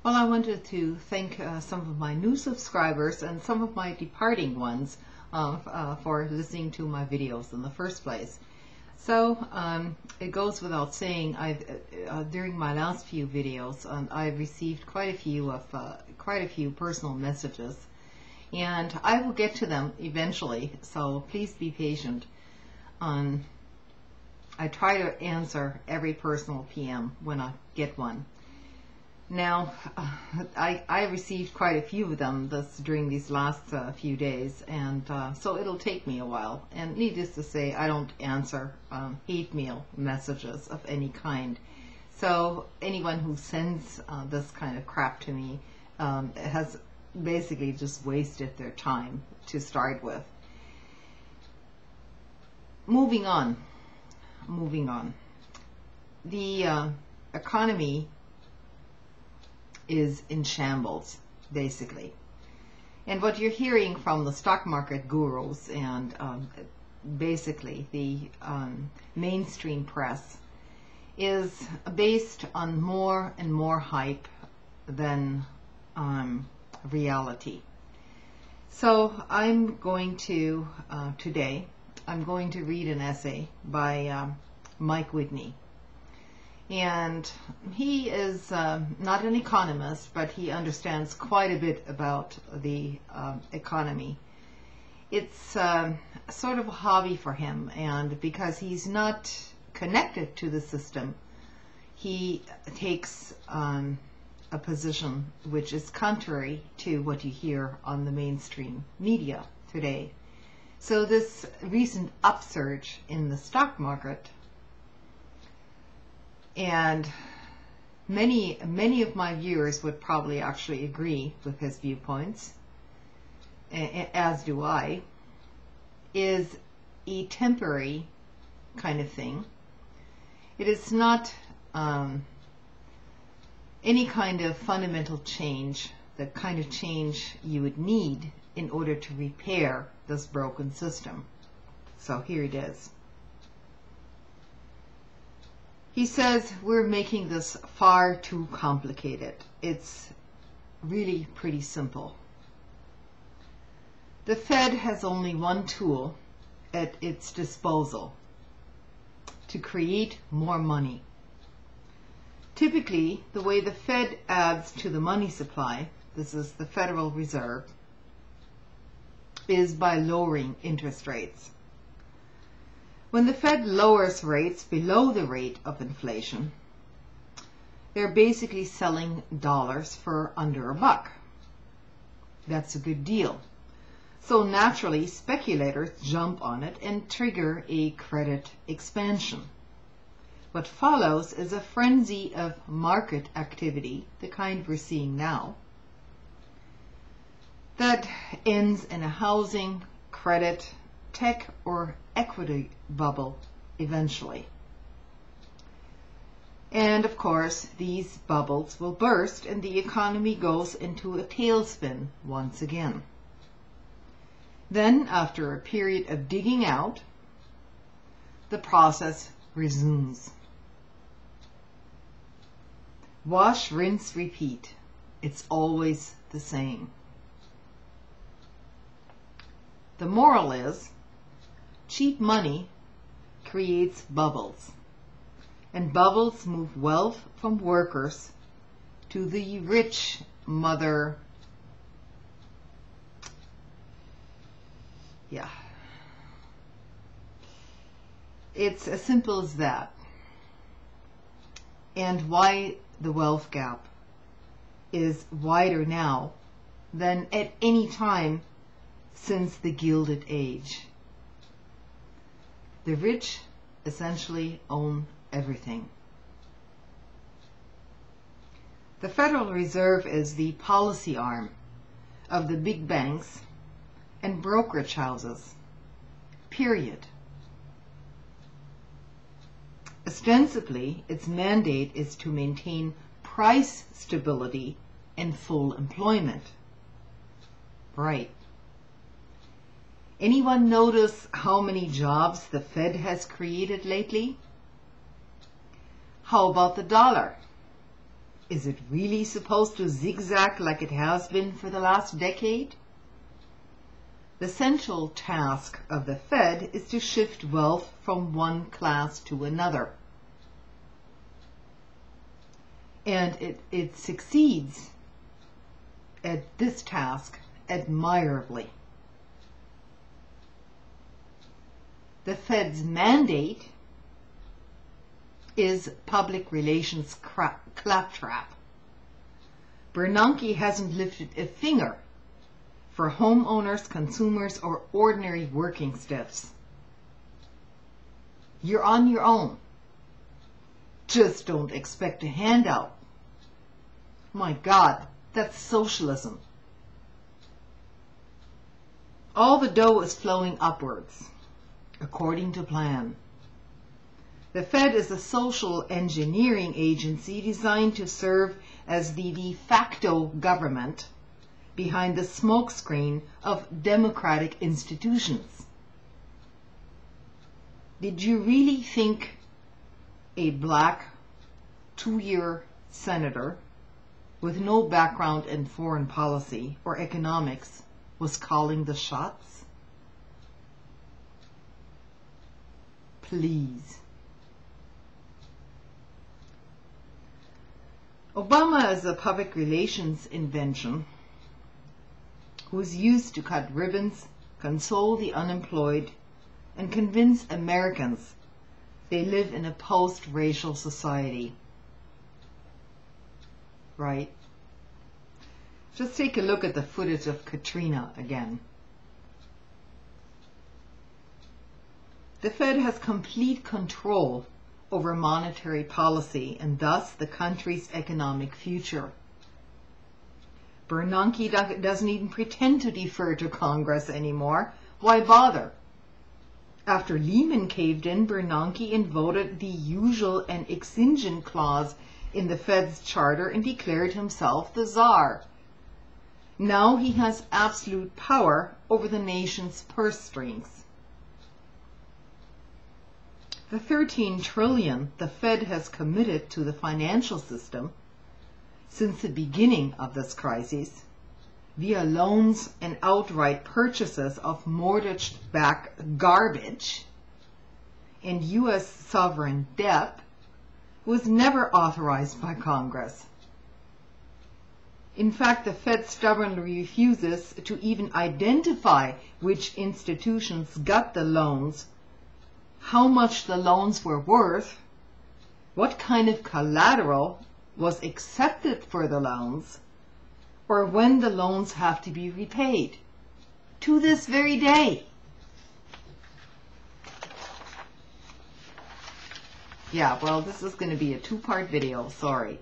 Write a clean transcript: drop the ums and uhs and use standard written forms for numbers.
Well, I wanted to thank some of my new subscribers and some of my departing ones for listening to my videos in the first place. So it goes without saying, during my last few videos, I've received quite a few personal messages, and I will get to them eventually. So please be patient. I try to answer every personal PM when I get one. Now, I received quite a few of them during these last few days, and so it'll take me a while. And needless to say, I don't answer hate mail messages of any kind. So anyone who sends this kind of crap to me has basically just wasted their time to start with. Moving on. The economy is in shambles, basically. And what you're hearing from the stock market gurus and basically the mainstream press is based on more and more hype than reality. So I'm going to, today, I'm going to read an essay by Whitney. And he is not an economist, but he understands quite a bit about the economy. It's sort of a hobby for him, and because he's not connected to the system, he takes a position which is contrary to what you hear on the mainstream media today. So this recent upsurge in the stock market, and many of my viewers would probably actually agree with his viewpoints, as do I, is a temporary kind of thing. It is not any kind of fundamental change, the kind of change you would need in order to repair this broken system. So here it is. He says we're making this far too complicated. It's really pretty simple. The Fed has only one tool at its disposal: to create more money. Typically, the way the Fed adds to the money supply, this is the Federal Reserve, is by lowering interest rates. When the Fed lowers rates below the rate of inflation, they're basically selling dollars for under a buck. That's a good deal. So naturally, speculators jump on it and trigger a credit expansion. What follows is a frenzy of market activity, the kind we're seeing now, that ends in a housing, credit, tech, or equity bubble eventually. And of course, these bubbles will burst and the economy goes into a tailspin once again. Then, after a period of digging out, the process resumes. Wash, rinse, repeat. It's always the same. The moral is, cheap money creates bubbles, and bubbles move wealth from workers to the rich mother. Yeah. It's as simple as that. And why the wealth gap is wider now than at any time since the Gilded Age. The rich essentially own everything. The Federal Reserve is the policy arm of the big banks and brokerage houses, period. Ostensibly, its mandate is to maintain price stability and full employment. Right. Anyone notice how many jobs the Fed has created lately? How about the dollar? Is it really supposed to zigzag like it has been for the last decade? The central task of the Fed is to shift wealth from one class to another. And it succeeds at this task admirably. The Fed's mandate is public relations claptrap. Bernanke hasn't lifted a finger for homeowners, consumers, or ordinary working stiffs. You're on your own. Just don't expect a handout. My God, that's socialism. All the dough is flowing upwards, according to plan. The Fed is a social engineering agency designed to serve as the de facto government behind the smokescreen of democratic institutions. Did you really think a black two-year senator with no background in foreign policy or economics was calling the shots? Please. Obama is a public relations invention who is used to cut ribbons, console the unemployed, and convince Americans they live in a post-racial society. Right? Just take a look at the footage of Katrina again. The Fed has complete control over monetary policy and thus the country's economic future. Bernanke doesn't even pretend to defer to Congress anymore. Why bother? After Lehman caved in, Bernanke invoked the usual and exigent clause in the Fed's charter and declared himself the czar. Now he has absolute power over the nation's purse strings. The $13 trillion the Fed has committed to the financial system since the beginning of this via loans and outright purchases of mortgage-backed garbage and U.S. sovereign debt was never authorized by Congress. In fact, the Fed stubbornly refuses to even identify which institutions got the loans, how much the loans were worth, what kind of collateral was accepted for the loans, or when the loans have to be repaid. To this very day. Yeah, well, this is going to be a two-part video, sorry.